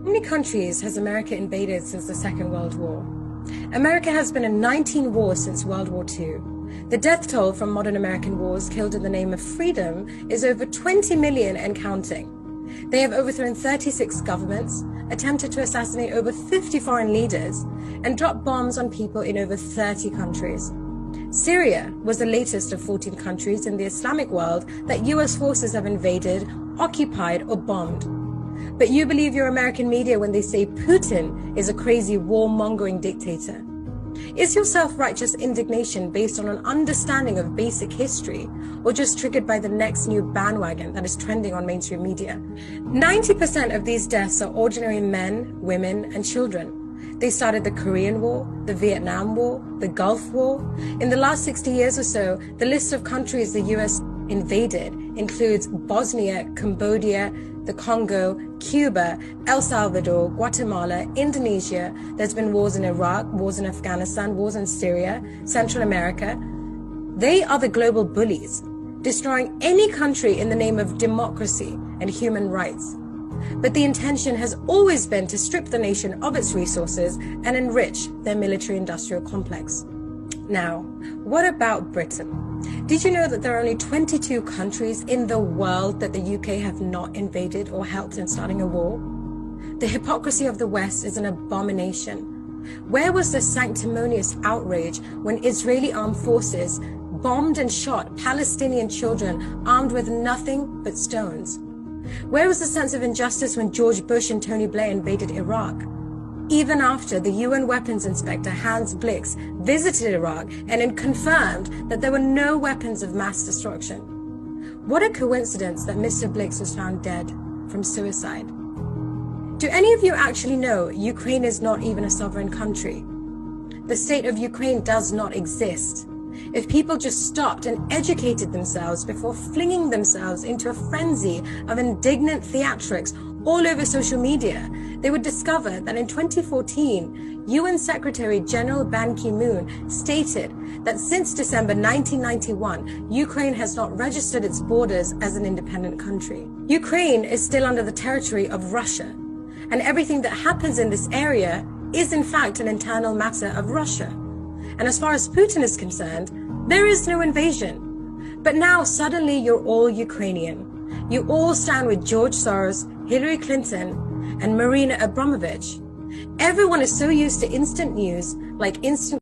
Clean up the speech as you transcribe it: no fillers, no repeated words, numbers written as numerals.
How many countries has America invaded since the Second World War? America has been in 19 wars since World War II. The death toll from modern American wars killed in the name of freedom is over 20 million and counting. They have overthrown 36 governments, attempted to assassinate over 50 foreign leaders, and dropped bombs on people in over 30 countries. Syria was the latest of 14 countries in the Islamic world that US forces have invaded, occupied, or bombed. But you believe your American media when they say Putin is a crazy war-mongering dictator. Is your self-righteous indignation based on an understanding of basic history, or just triggered by the next new bandwagon that is trending on mainstream media? 90% of these deaths are ordinary men, women, and children. They started the Korean War, the Vietnam War, the Gulf War. In the last 60 years or so, the list of countries the US invaded includes Bosnia, Cambodia, the Congo, Cuba, El Salvador, Guatemala, Indonesia. There's been wars in Iraq, wars in Afghanistan, wars in Syria, Central America. They are the global bullies, destroying any country in the name of democracy and human rights. But the intention has always been to strip the nation of its resources and enrich their military-industrial complex. Now, what about Britain? Did you know that there are only 22 countries in the world that the UK have not invaded or helped in starting a war? The hypocrisy of the West is an abomination. Where was the sanctimonious outrage when Israeli armed forces bombed and shot Palestinian children armed with nothing but stones? Where was the sense of injustice when George Bush and Tony Blair invaded Iraq? Even after the UN weapons inspector Hans Blix visited Iraq and confirmed that there were no weapons of mass destruction. What a coincidence that Mr. Blix was found dead from suicide. Do any of you actually know Ukraine is not even a sovereign country? The state of Ukraine does not exist. If people just stopped and educated themselves before flinging themselves into a frenzy of indignant theatrics all over social media, they would discover that in 2014, UN Secretary General Ban Ki-moon stated that since December 1991, Ukraine has not registered its borders as an independent country. Ukraine is still under the territory of Russia, and everything that happens in this area is in fact an internal matter of Russia. And as far as Putin is concerned, there is no invasion. But now suddenly you're all Ukrainian. You all stand with George Soros, Hillary Clinton, and Marina Abramovich. Everyone is so used to instant news, like instant